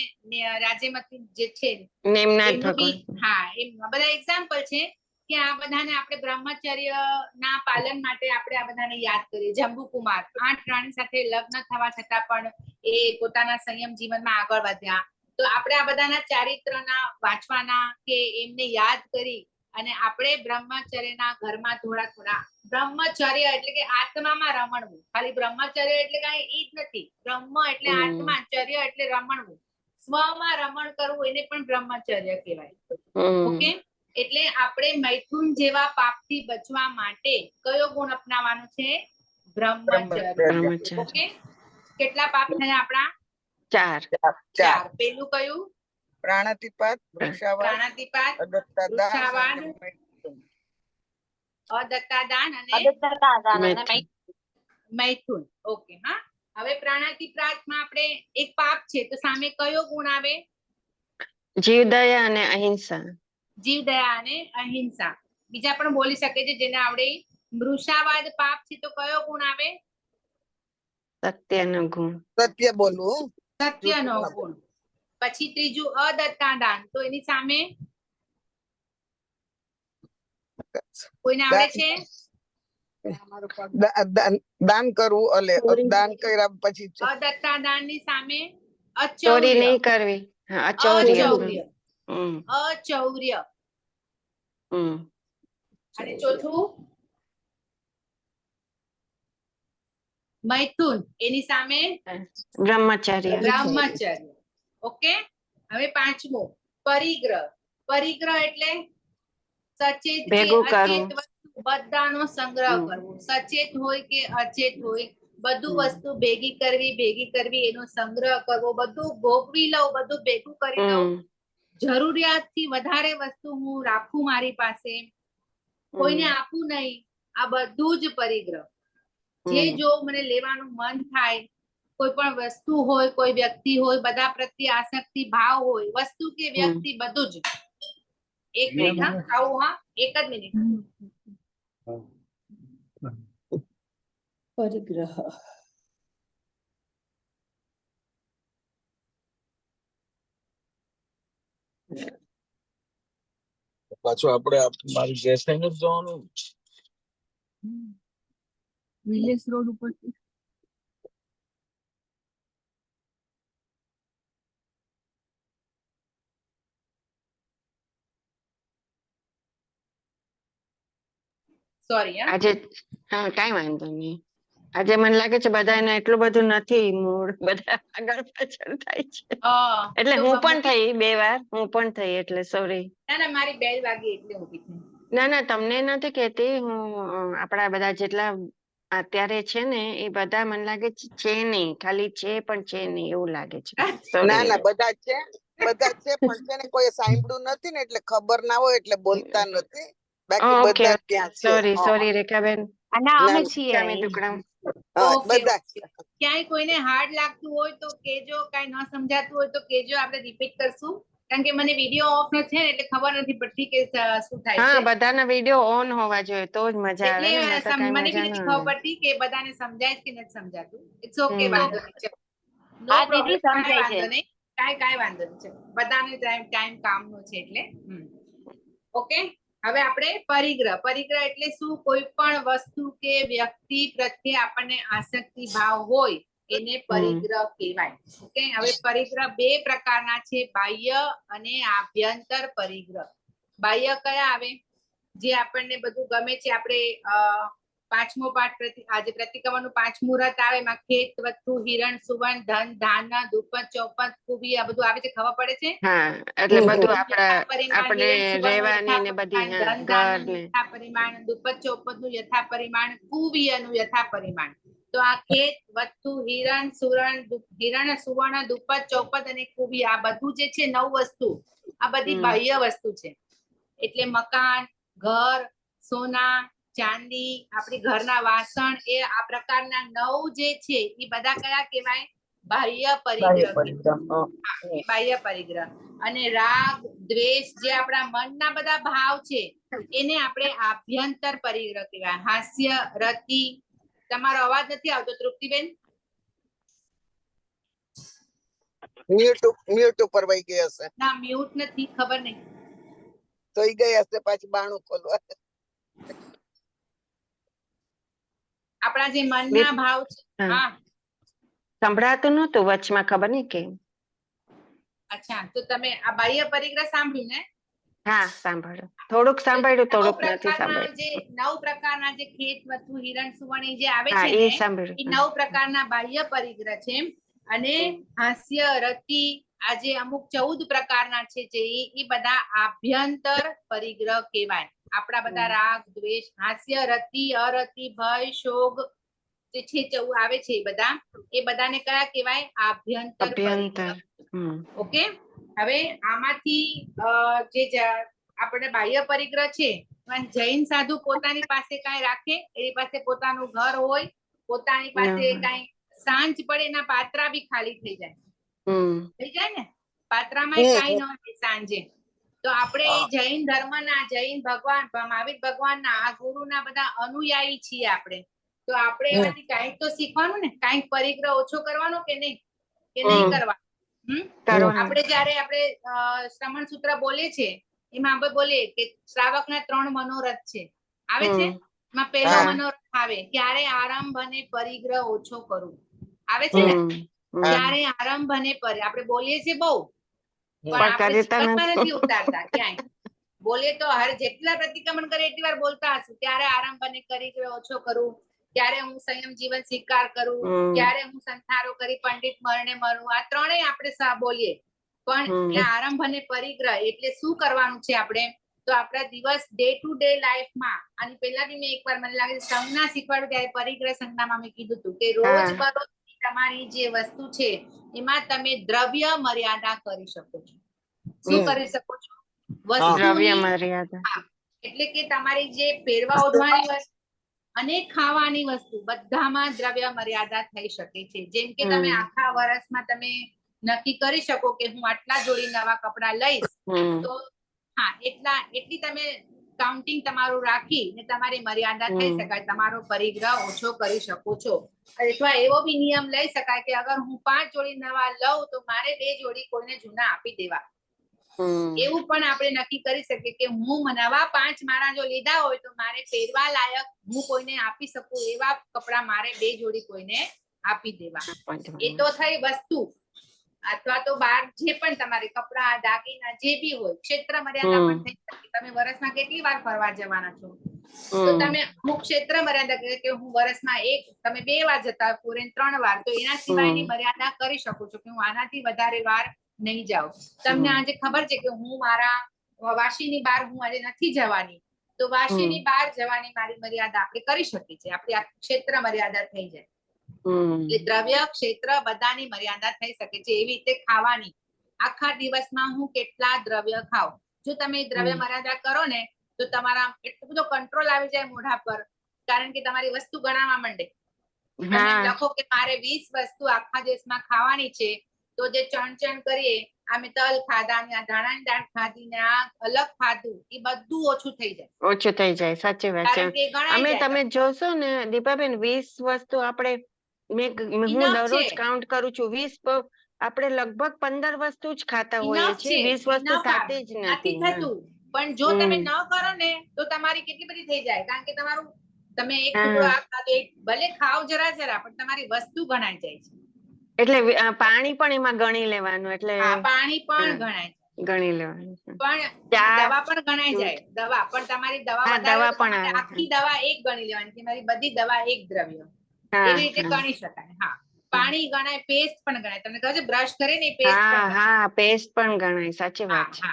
રાજ્યમતી જે છે એમનું બી હા એમ બધા એક્ઝામ્પલ છે કે આ બધાને આપણે બ્રહ્મચર્ય ના પાલન માટે આપણે આ બધાને યાદ કરીએ. જંબુકુમાર 8 રાણી સાથે લગ્ન થવા છતાં પણ એ પોતાના સંયમ જીવનમાં આગળ વધ્યા. તો આપણે આ બધાના ચારિત્રના વાંચવાના કે એમને યાદ કરી અને આપણે બ્રહ્મચર્યના ઘરમાં થોડા બ્રહ્મચર્ય એટલે કે આત્મામાં રમણવું. ખાલી બ્રહ્મચર્ય એટલે કાંઈ ઈ જ નથી. બ્રહ્મ એટલે આત્મા, ચર્ય એટલે રમણવું. સ્વમાં રમણ કરવું એને પણ બ્રહ્મચર્ય કહેવાય. ઓકે, એટલે આપણે મૈથુન જેવા પાપથી બચવા માટે કયો ગુણ અપનાવવાનો છે? બ્રહ્મચર્ય. ઓકે, કેટલા પાપ થયા આપણા? 4. પેલું કયું? પ્રાણાતિપાત, વૃક્ષાવાદ, અદત્તાદાન અને મૈથુન. ઓકે, હા. હવે પ્રાણાતિપાતમાં આપણે એક પાપ છે તો સામે કયો ગુણ આવે? જીવદયા અને અહિંસા. જીવદયા અને અહિંસા. બીજા પણ બોલી શકે છે જેને આવડે. મૃષાવાદ પાપ છે તો કયો ગુણ આવે? સત્યનો ગુણ. સત્ય બોલવું. સત્યનો ગુણ. પછી ત્રીજું અદત્તાદાન, તો એની સામે કોઈને આવડે છે? દાન કરવું. દાન કર્યા પછી અદત્તાદાનની સામે ચોરી અચૌર્ય. નહીં કરવી. અચૌર્ય. અચૌર્ય. અને ચોથું મૈથુન, એની સામે બ્રહ્મચર્ય. ઓકે, હવે 5મું પરિગ્રહ. પરિગ્રહ એટલે સચેત કે અચેત વસ્તુ બધાનો સંગ્રહ કરવો. સચેત હોય કે અચેત હોય બધું વસ્તુ ભેગી કરવી, એનો સંગ્રહ કરવો, બધું ભોગવી લઉં, બધું ભેગું કરી લઉં. જરૂરિયાતથી વધારે વસ્તુ હું રાખું મારી પાસે, કોઈને આપું નહીં. આ બધું જ પરિગ્રહ. જે જો મને લેવાનું મન થાય, કોઈ પણ વસ્તુ હોય, કોઈ વ્યક્તિ હોય, બધા પ્રત્યે આસક્તિ ભાવ હોય, વસ્તુ કે વ્યક્તિ બધું જ. એક મિનિટ, હા આવું, હા એક જ મિનિટ. પરિગ્રહ. પાછું આપણે મારી જેસંગ જ જવાનું. વિલેજ રોડ ઉપર સોરી હા આજે હા કઈ વાંધો નહીં. આજે મને લાગે છે બધાને એટલું બધું નથી મૂડ, બધા આગળ પાછળ થાય છે. એટલે તો હું પણ મૂકી- થઈ 2 વાર, હું પણ થઈ એટલે સોરી. ના ના મારી બેલ વાગી એટલે ઊભી થઈ. ના ના તમને નથી કહેતી હું, આપણા બધા જેટલા અત્યારે છે ને એ બધા મને લાગે છે નહીં, ખાલી છે પણ છે નહીં એવું લાગે છે. ના સોરી. ના બધા છે પણ છે ને કોઈ સાંભળ્યું નથી ને એટલે ખબર ના હોય એટલે બોલતા નથી, બાકી ઓકે બધા ત્યાં છે. સોરી હા, સોરી રેખાબેન. ના અમે ના, છીએ ચામી અહીં. ટુકડા. હા, ઓકે, બધા ઓકે. ક્યાંય કોઈને હાર્ડ લાગતું હોય તો કેજો, કાંઈ ન સમજાતું હોય તો કેજો, આપણે રિપીટ કરશું. કારણ કે મને વિડીયો ઓફ નો છે ને એટલે ખબર નથી પડતી કે શું થાય હા છે. બધાના વિડીયો ઓન હોવા જોઈએ તો જ મજા આવે એટલે ને, નહીંતર કઈ મને મજા બી ના નથી ખબર આવે. પડતી કે બધાને સમજાય કે નથી સમજાતું. ઇટ્સ ઓકે, હમ. વાંધો નહીં. નો હા પ્રોબ્લેમ, દીદી કાંઈ સમજાય વાંધો છે. નહીં, કાંઈ વાંધો નહીં. ચલો, બધાને ટાઈમ કામનો છે એટલે ઓકે. હવે આપણે પરિગ્રહ એટલે શું? કોઈ પણ વસ્તુ કે વ્યક્તિ પ્રત્યે આપણને આસક્તિ ભાવ હોય એને પરિગ્રહ કહેવાય. ઓકે. હવે પરિગ્રહ 2 પ્રકારના છે, બાહ્ય અને આભ્યંતર પરિગ્રહ. બાહ્ય કયા આવે? જે આપણને બધું ગમે છે, આપણે 5મો પાઠ આજે પ્રતિક્રમણનું 5મું મુહૂર્ત આવે, એમાં ખેત, વસ્તુ, હિરણ, સુવર્ણ, ધન, ધાન્ય, દુપ્પત, ચોપત, ખૂબી, આ બધું આવે છે, ખબર પડે છે? હા એટલે બધું યથા પરિમાણ, આપણે હિરણ, સુવર્ણનું રહેવાની યથા ને બધી, પરિમાણ, હા, ધન, ઘર ધાન્યનું ને યથા પરિમાણ, દુપ્પત, ચોપતનું યથા પરિમાણ, કુવિયનું યથા પરિમાણ. તો આ ખેત, વસ્તુ, હિરણ, સુવર્ણ, દુપ્પત, ચોપત અને કુબી, આ બધું જે છે 9 વસ્તુ, આ બધી બાહ્ય વસ્તુ છે. એટલે મકાન, ઘર, સોના, ચાંદી, આપણી ઘરના વાસણ, એ આ પ્રકારના 9 જે છે એ બધા કયા કહેવાય? બાહ્ય પરિગ્રહ કહેવાય. બાહ્ય પરિગ્રહ. અને રાગ, દ્વેષ, જે આપણા મનના બધા ભાવ છે એને આપણે આભ્યંતર પરિગ્રહ કહેવાય. હાસ્ય, રતિ. તમારો અવાજ નથી આવતો તૃપ્તિબેન. મ્યુટ ઉપર વહી ગઈ હશે. ના મ્યુટ નથી, ખબર નહીં. તો ઈ ગઈ હશે પાછી બાણું ખોલવા. આપણા જે મનના ભાવ છે. હા સંભળાતું નતું વચમાં, ખબર નહીં કેમ. અચ્છા, તો તમે આ બાહ્ય પરિગ્રહ સાંભળ્યું ને? હા સાંભળ્યું, થોડુંક સાંભળ્યું, થોડુંક નથી સાંભળ્યું. 9 પ્રકારના જે ખેત, વસ્તુ, હિરણ, સુવર્ણ જે આવે હા છે એ ને, સાંભળ્યું. એ 9 પ્રકારના બાહ્ય પરિગ્રહ છે. અને હાસ્ય, રતિ, આ જે અમુક 14 પ્રકારના છે જે એ બધા આભ્યંતર પરિગ્રહ કહેવાય. આપણા બધા રાગ, દ્વેષ, હાસ્ય, રતિ, અરતિ, ભય, શોક જે છે આવે છે, એ બધાને કયા કહેવાય? આભ્યંતર પરિગ્રહ. ઓકે. હવે આમાંથી જે આપણે બાહ્ય પરિગ્રહ છે, જૈન સાધુ પોતાની પાસે કાંઈ રાખે, એની પાસે પોતાનું ઘર હોય, પોતાની પાસે કાંઈ સાંજ પડે એના પાત્રા બી ખાલી થઈ જાય ને, પાત્રામાં કાંઈ ન હોય સાંજે. તો આપણે જૈન ધર્મના, જૈન ભગવાન, મહાવીર ભગવાનના, આ ગુરુના બધા અનુયાયી છીએ આપણે. તો આપણે એમાંથી કાંઈક તો શીખવાનું ને, કાંઈક પરિગ્રહ ઓછો કરવાનો કે નહીં? કે નહીં કરવાનો? આપણે જયારે આપણે શ્રમણ સૂત્ર બોલીએ છીએ, એમાં આપણે બોલીએ કે શ્રાવકના 3 મનોરથ છે, આવે છે. એમાં પહેલો મનોરથ આવે, ક્યારે આરંભ અને પરિગ્રહ ઓછો કરવું, આવે છે ને. ક્યારે આરંભ અને આપણે બોલીએ છીએ બહુ, પણ આપણે જીવનમાં નથી ઉતારતા ક્યાંય. બોલે તો જેટલા પ્રતિક્રમણ કરે એટલી વાર બોલતા હશું, ક્યારે આરંભ અને પરિગ્રહ ઓછો કરું, ક્યારે હું સંયમ જીવન સ્વીકાર કરું, ક્યારે હું સંસારો કરી પંડિત મરણે મરું, આ ત્રણેય આપણે બોલીએ. પણ આરંભ અને પરિગ્રહ એટલે શું કરવાનું છે આપણે? તો આપણા દિવસ ડે ટુ ડે લાઈફમાં, આની પહેલા બી મેં એકવાર, મને લાગે સંજ્ઞા શીખવાડું ત્યારે પરિગ્રહ સંજ્ઞામાં મેં કીધું હતું કે રોજ બરોજ તમારી જે વસ્તુ છે એમાં તમે દ્રવ્ય મર્યાદા કરી શકો છો. શું કરી શકો છો? વસ્તુની એટલે કે તમારી જે પહેરવા ઓઢવાની વસ્તુ અને ખાવાની વસ્તુ બધામાં દ્રવ્ય મર્યાદા થઈ શકે છે. જેમ કે તમે આખા વર્ષમાં તમે નક્કી કરી શકો કે હું આટલા જોડી નવા કપડા લઈશ, તો એટલી તમે કાઉન્ટિંગ તમારું રાખી ને તમારી મર્યાદા થઈ શકાય, તમારો પરિગ્રહ ઓછો કરી શકો છો. અથવા એવો બી નિયમ લઈ શકાય કે અગર હું 5 જોડી નવા લઉં તો મારે 2 જોડી કોઈને જૂના આપી દેવા. એવું પણ આપણે નક્કી કરી શકીએ કે હું નવા 5 માળા જો લીધા હોય તો મારે પહેરવા લાયક હું કોઈને આપી શકું એવા કપડા મારે 2 જોડી કોઈને આપી દેવા. એ તો થઈ વસ્તુ અથવા તો બાર જે પણ તમારે કપડા દાગીના જે બી હોય ક્ષેત્ર મર્યાદા પણ થઈ શકે. તમે વર્ષમાં કેટલી વાર ફરવા જવાના છો તો તમે અમુક ક્ષેત્ર મર્યાદા કે હું વર્ષમાં તમે 2 વાર જતા હોય ફોરેન 3 વાર તો એના સિવાયની મર્યાદા કરી શકો છો કે હું આનાથી વધારે વાર નહીં જાઉં. તમને આજે ખબર છે કે હું મારા વાશીની બહાર હું આજે નથી જવાની તો વાશીની બહાર જવાની મારી મર્યાદા આપણે કરી શકીએ છીએ. આપણી આ ક્ષેત્ર મર્યાદા થઈ જાય. એટલે દ્રવ્ય ક્ષેત્ર બધાની મર્યાદા થઈ શકે છે. એવી રીતે ખાવાની આખા દિવસમાં હું કેટલા દ્રવ્ય ખાવ જો તમે દ્રવ્ય મર્યાદા કરો ને તો તમારા એટલો બધો કંટ્રોલ આવી જાય મોઢા પર કારણ કે તમારી વસ્તુ ગણાવવા માંડે. તમે લખો કે મારે 20 વસ્તુ આખા દિવસમાં ખાવાની છે તો જે ચણ કરીએ અમે તલ ખાધા ને આ ધાણાની દાળ ખાધી ને આ અલગ ખાધું એ બધું ઓછું થઈ જાય. સાચી વાત છે. કારણ કે ગણાઈ અમે જાય. તમે જોશો ને દીપાબેન 20 વસ્તુ આપણે હું Enough દરરોજ છે. કાઉન્ટ કરું છું 20 આપણે લગભગ 15 વસ્તુ જ ખાતા હોઈએ Enough છીએ છે. 20 વસ્તુ Enough થતી જ નથી નથી. થતું પણ જો તમે ન કરો ને તો તમારી કેટલી બધી થઈ જાય કારણ કે તમારું તમે એક ટુકડો આ ખાધો ભલે ખાવ જરા પણ તમારી વસ્તુ ગણાઈ જાય છે. એટલે પાણી પણ એમાં ગણી લેવાનું એટલે હા પાણી પણ ગણાય ગણી લેવાનું. પણ દવા પણ ગણાઈ જાય. દવા પણ તમારી દવા વધારે દવા હોય તો પણ તમારે આવે. આખી દવા એક ગણી લેવાની કે મારી બધી દવા એક દ્રવ્ય એવી રીતે ગણી શકાય. હા પાણી ગણાય પેસ્ટ પણ ગણાય. તમને ખબર છે બ્રશ કરે ને પેસ્ટ પણ ગણાય. હા પેસ્ટ પણ ગણાય. સાચી વાત છે.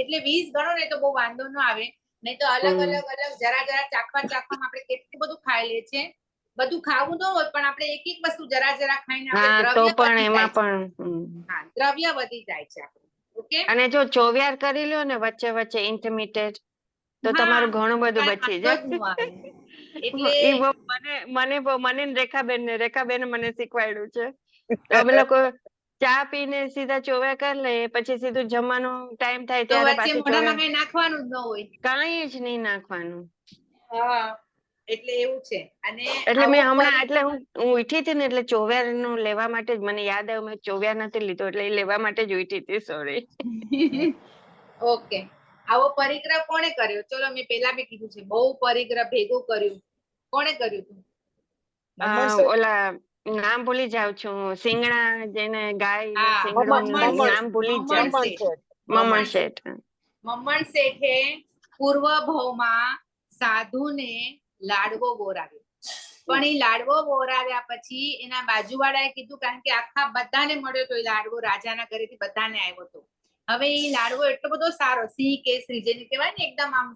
એટલે 20 ગણો ને તો બહુ વાંધો ન આવે. નહીં તો અલગ અલગ જરા ચાખવામાં આપણે કેટલું બધું ખાઈ લે છે. બધું ખાવું ન હોય પણ આપણે એક વસ્તુ જરા ખાઈને આપણે દ્રવ્ય પણ વધી એમાં જાય છે. પણ દ્રવ્ય વધી જાય છે આપણું. ઓકે અને જો ચોવ્યાર કરી લ્યો ને વચ્ચે વચ્ચે ઇન્ટરમીડિયેટ તો તમારું ઘણું બધું બચી જાય. એટલે મને રેખાબેન મને શીખવાડ્યું છે. અમે લોકો ચા પીને સીધા ચોવ્યા કરી લઈએ પછી સીધું જમવાનો ટાઈમ થાય તો ત્યારે વચ્ચે પાછું મોઢામાં કઈ નાખવાનું જ ન હોય. કાંઈ જ નહીં નાખવાનું. એટલે એવું છે. અને એટલે મેં હમણાં એટલે હું ઉઠી હતી ને એટલે ચોવ્યાર નું લેવા માટે જ મને યાદ આવ્યું મેં ચોવ્યાર નથી લીધો એટલે એ લેવા માટે જ ઉઠી હતી. સોરી. ઓકે આવો પરિગ્રહ કોણે કર્યો? ચલો મેં પેલા બી કીધું છે બહુ પરિગ્રહ ભેગું કર્યું. કોણે કર્યું હતું? ઓલા નામ ભૂલી જાઉં છું. સિંગણા જેને ગાય સિંગણું નામ ભૂલી જ જાય. મમણ શેઠ. મમણ શેઠે પૂર્વ ભાવમાં સાધુને લાડવો બોરાવ્યો. પણ એ લાડવો બોરાવ્યા પછી એના બાજુવાળાએ કીધું કારણ કે આખા બધાને મળ્યો તો એ લાડવો રાજાના ઘરેથી બધાને આવ્યો હતો. હવે એ લાડવો એટલો બધો સારો સિંહ કેસરી જેને કહેવાય ને એકદમ આમ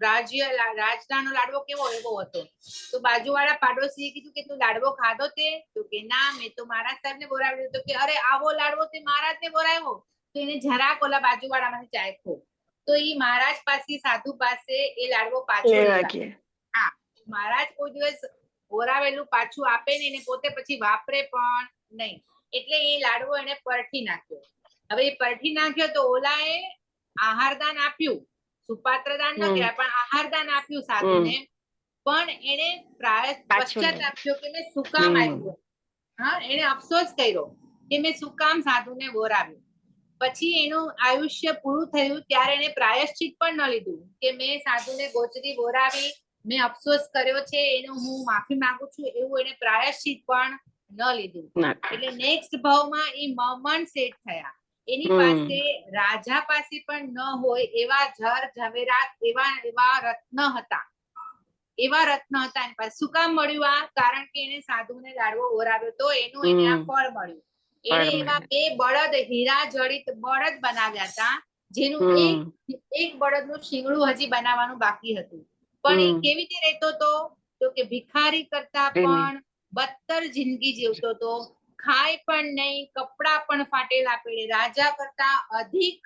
રાજનો લાડવો કેવો એવો હતો. તો બાજુવાળા પાડોશીએ કીધું કે તું લાડવો ખાધો તે? તો કે ના મેં તો મહારાજ સાહેબને બોરાવ્યો. તો કે અરે આવો લાડવો તે મહારાજને બોરાવ્યો? તો એને જરાક ઓલા બાજુવાળામાંથી ચાખ્યો તો એ મહારાજ પાસે સાધુ પાસે એ લાડવો પાછો લેવા. મહારાજ કોઈ દિવસ બોરાવેલું પાછું આપે ને એને પોતે પછી વાપરે પણ નહીં. એટલે એ લાડવો એને પરઠી નાખ્યો. હવે એ પરઠી નાખ્યો તો ઓલાએ આહારદાન આપ્યું. સુપાત્રદાન ન કહેવાય પણ આહારદાન આપ્યું સાધુને. પણ એને પશ્ચાત આપ્યો કે મેં શું કામ આપ્યું. એને અફસોસ કર્યો કે મેં શું કામ સાધુને બોરાવ્યું. પછી એનું આયુષ્ય પૂરું થયું ત્યારે એને પ્રાયશ્ચિત પણ ન લીધું કે મેં સાધુને ગોચરી બોરાવી મેં અફસોસ કર્યો છે એનું હું માફી માંગુ છું એવું એને પ્રાયશ્ચિત પણ ન લીધું. એટલે નેક્સ્ટ ભાવમાં એ મમણ શેઠ થયા. એની પાસે રાજા પાસે પણ ન હોય એવા જર ઝવેરાત એવા રત્ન હતા. એની પાસે શું કામ મળ્યું? આ કારણ કે એને સાધુને લાડવો બોરાવ્યો તો એનું એને આ ફળ મળ્યું. એને એવા 2 બળદ હીરા જડિત બળદ બનાવ્યા હતા જેનું એક બળદનું શીંગડું હજી બનાવવાનું બાકી હતું. પણ એ કેવી રીતે રહેતો હતો? તો કે ભિખારી કરતા પણ બદતર જિંદગી જીવતો હતો. ખાય પણ નહીં, કપડા પણ ફાટેલા પહેરે. રાજા કરતા અધિક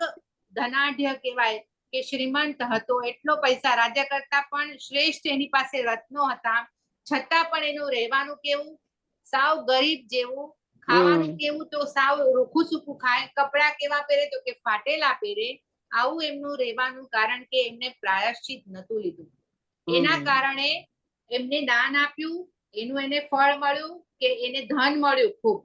ધનાઢ્ય કહેવાય કે શ્રીમંત હતો. એટલો પૈસા રાજા કરતા પણ શ્રેષ્ઠ એની પાસે રત્નો હતા. છતાં પણ એનું રહેવાનું કેવું? સાવ ગરીબ જેવું. ખાવાનું કેવું? તો સાવ રૂખું સૂકું ખાય. કપડા કેવા પહેરે? તો કે ફાટેલા પહેરે. આવું એમનું રહેવાનું કારણ કે એમને પ્રાયશ્ચિત નતું લીધું. એના કારણે એમને દાન આપ્યું એનું એને ફળ મળ્યું કે એને ધન મળ્યું ખૂબ.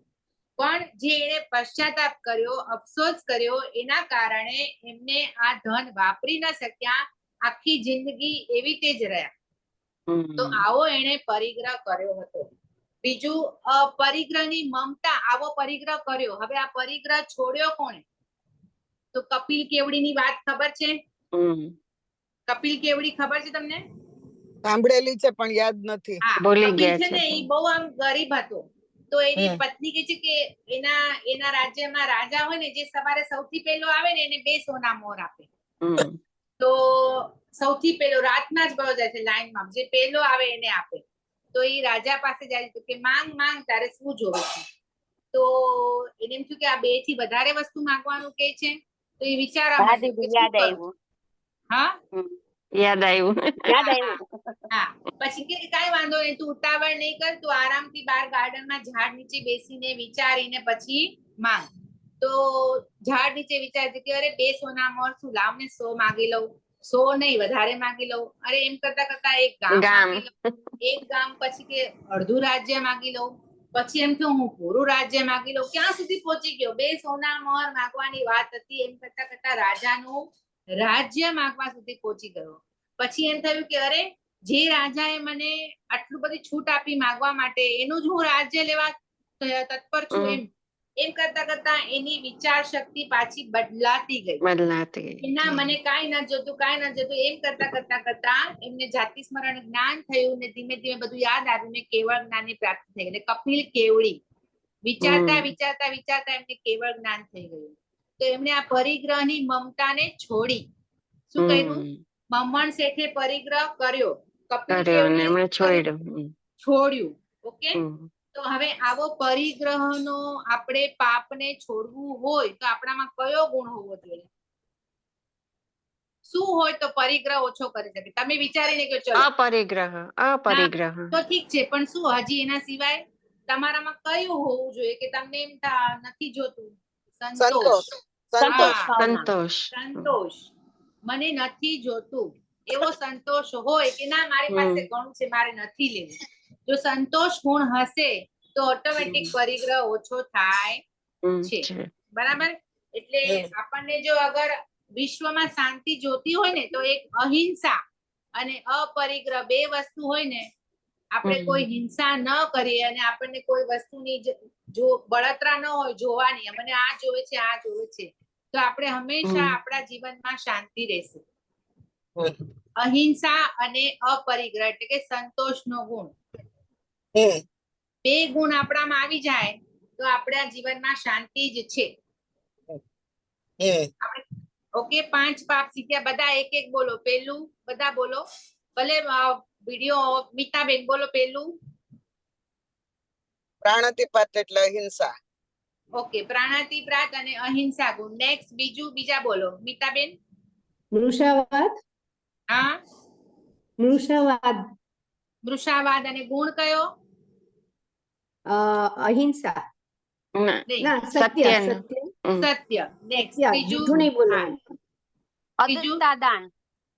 પણ જે એને પશ્ચાતાપ કર્યો, અફસોસ કર્યો, એના કારણે એમને આ ધન વાપરી ન શક્યા, આખી જિંદગી એવી તે જ રહ્યા. તો આવો એને પરિગ્રહ કર્યો હતો. બીજું, પરિગ્રહની મમતા, આવો પરિગ્રહ કર્યો. હવે આ પરિગ્રહ છોડ્યો કોણે? તો કપિલ કેવડીની વાત ખબર છે? કપિલ કેવડી ખબર છે તમને? સાંભળેલી છે પણ યાદ નથી. હા, ભૂલી કપિલ ગયા છે ને, છે. એ બહુ આમ ગરીબ હતો. તો એની પત્ની કે છે કે એના રાજ્યમાં રાજા હોય ને, જે સવારે સૌથી પહેલો આવે ને, એને 2 સોના મોહર આપે. તો સૌથી પહેલો રાતના જ ગયો જાય છે લાઈનમાં, જે પહેલો આવે એને આપે. તો એ રાજા પાસે જાય છે કે માંગ માંગ, તારે શું જોવે છે? તો એને એમ થયું કે આ 2 થી વધારે વસ્તુ માંગવાનું કે છે. તો એ વિચારવા માંડ્યો કે શું કરું? હા, યાદ આવ્યું. હા. પછી કે કાંઈ વાંધો નહીં, તું ઉતાવળ નહીં કર, તું આરામથી બહાર ગાર્ડનમાં ઝાડ નીચે બેસીને વિચારીને પછી માંગ. તો ઝાડ નીચે વિચારતી કે અરે 2 સોના મોહર શું, લાવ ને 100 માંગી લઉં. 100 નહીં, વધારે માંગી લઉં. અરે એમ કરતા કરતા એક ગામ માંગી લઉં. એક ગામ, પછી કે અડધું રાજ્ય માંગી લઉં. પછી એમ થયું હું પૂરું રાજ્ય માંગી લઉં. ક્યાં સુધી પહોંચી ગયો? 2 સોના મોહર માંગવાની વાત હતી, એમ કરતા કરતા રાજાનું રાજ્ય માંગવા સુધી પહોંચી ગયો. પછી એમ થયું કે અરે, જે રાજાએ મને આટલું બધી છૂટ આપી માંગવા માટે, એનું જ હું રાજ્ય લેવા તત્પર છું. એમ કરતા કરતા એની વિચાર શક્તિ પાછી બદલાતી ગઈ. એના મને કાંઈ ન જોતું, કાંઈ ન જોતું, એમ કરતા કરતા કરતા એમને જાતિ સ્મરણ જ્ઞાન થયું ને ધીમે ધીમે બધું યાદ આવ્યું ને કેવળ જ્ઞાનની પ્રાપ્તિ થઈ ગઈ. કપિલ કેવડી વિચારતા વિચારતા વિચારતા એમને કેવળ જ્ઞાન થઈ ગયું. તો એમણે આ પરિગ્રહની મમતાને છોડી શું કર્યું? મમણ શેઠે પરિગ્રહ કર્યો, કપિલ કેવડીએ છોડ્યું. ઓકે, તો હવે આવો પરિગ્રહનો આપણે પાપને છોડવું હોય તો આપણામાં કયો ગુણ હોવો જોઈએ? શું હોય તો પરિગ્રહ ઓછો કરી શકે? તમે વિચારીને કે ચલો અપરિગ્રહ. તો ઠીક છે, પણ શું હજી એના સિવાય તમારામાં કયું હોવું જોઈએ કે તમને એમ નથી જોતું? સંતોષ. સંતોષ. મને નથી જોતું એવો સંતોષ હોય કે ના, મારી પાસે ઘણું છે, મારે નથી લેવું. જો સંતોષ ગુણ હશે તો ઓટોમેટિક પરિગ્રહ ઓછો થાય છે. બરાબર? એટલે આપણને જો અગર વિશ્વમાં શાંતિ જોતી હોય ને, તો એક અહિંસા અને અપરિગ્રહ 2 વસ્તુ હોય ને, આપણે કોઈ હિંસા ન કરીએ અને આપણને કોઈ વસ્તુની જો બળતરા ન હોય જોવાની, મને આ જોવે છે, આ જોવે છે, તો આપણે હંમેશા આપણા જીવનમાં શાંતિ રહેશે. અહિંસા અને અપરિગ્રહ એટલે કે સંતોષનો ગુણ, 2 ગુણ આપણામાં આવી જાય તો આપણા જીવનમાં શાંતિ જ છે. ઓકે, 5 પાપ શીખ્યા. બધા એક એક બોલો. પેલું બધા બોલો, ભલે વિડિયો. મીતાબેન બોલો પેલું. પ્રાણાતિપાત એટલે અહિંસા. ઓકે, પ્રાણાતિપાત અને અહિંસા ગુણ. નેક્સ્ટ બીજા બોલો. મીતાબેન. મૃષાવાદ. હા, મૃષાવાદ અને ગુણ કયો? અહિંસા. ના, સત્ય. સત્ય. નેક્સ્ટ બીજું. જૂઠું નહીં બોલવાનું.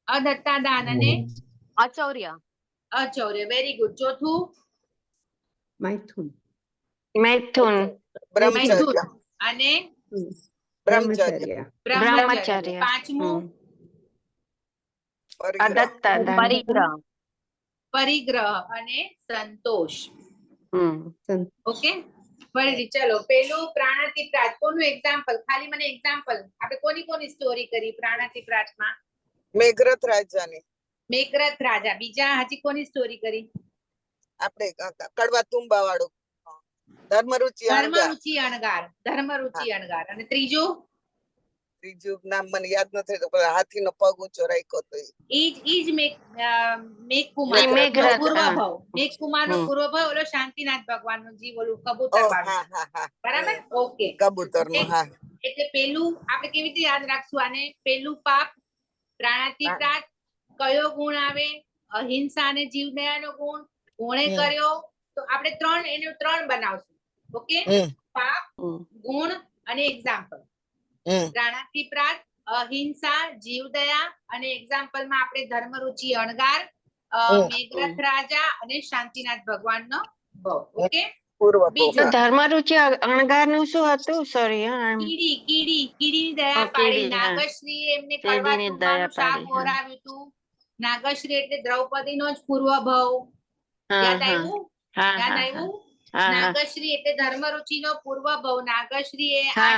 અદત્તા દાન અને અચૌર્ય. Very good. ચોથું? મૈથુન. બ્રહ્મચર્ય. અને બ્રહ્મચર્ય. પાંચમું? પરિગ્રહ અને સંતોષ. ઓકે, ફરીથી ચલો. પેલું પ્રાણાતિપાત. કોનું એક્ઝામ્પલ? ખાલી મને એક્ઝામ્પલ. આપણે કોની સ્ટોરી કરી પ્રાણાતિપાતમાં? મેઘરથ રાજાની. મેઘરથ રાજા. બીજા હજી કોની સ્ટોરી કરી? આપણે કડવા તુંબા વાળું ધર્મરુચિ અણગાર. અને ત્રીજું નામ મને યાદ નથી, હાથીનો પગ ઊંચો રાખ્યો તો ઈજ મેઘકુમાર નો પૂર્વ ભાવ. ઓલો શાંતિનાથ ભગવાન નો જીવ, ઓલું કબૂતર વાળું. બરાબર? ઓકે, કબૂતર નું. એટલે પેલું આપણે કેવી રીતે યાદ રાખશું આને? પેલું પાપ પ્રાણાતિપાત. કયો ગુણ આવે? અહિંસા અને જીવદયાનો ગુણ. કોણે કર્યો? તો આપણે 3 બનાવશું. ઓકે, પાપ, ગુણ અને એક્ઝામ્પલ. પ્રાણાતિપાત, અહિંસા, જીવદયા અને એક્ઝામ્પલમાં આપણે ધર્મરુચિ અણગાર, મેઘરથ રાજા અને શાંતિનાથ ભગવાનનો ભાવ. ઓકે, પૂર્વ બીજું. તો ધર્મરુચિ અણગાર નું શું હતું? સોરી કીડીની દયા ઓ, પાડી. કીડી, હા. નાગશ્રીએ એમને કીડીની કડવા દયા ચૂરમાનું શાક પાડી, હા. ખવડાવ્યું હતું. નાગશ્રી એટલે દ્રૌપદીનો જ પૂર્વ ભવ. હા યાદ હા આવ્યું? હા યાદ હા આવ્યું? હા હા નાગશ્રી એટલે ધર્મરુચિનો પૂર્વ ભવ. નાગશ્રી એ હા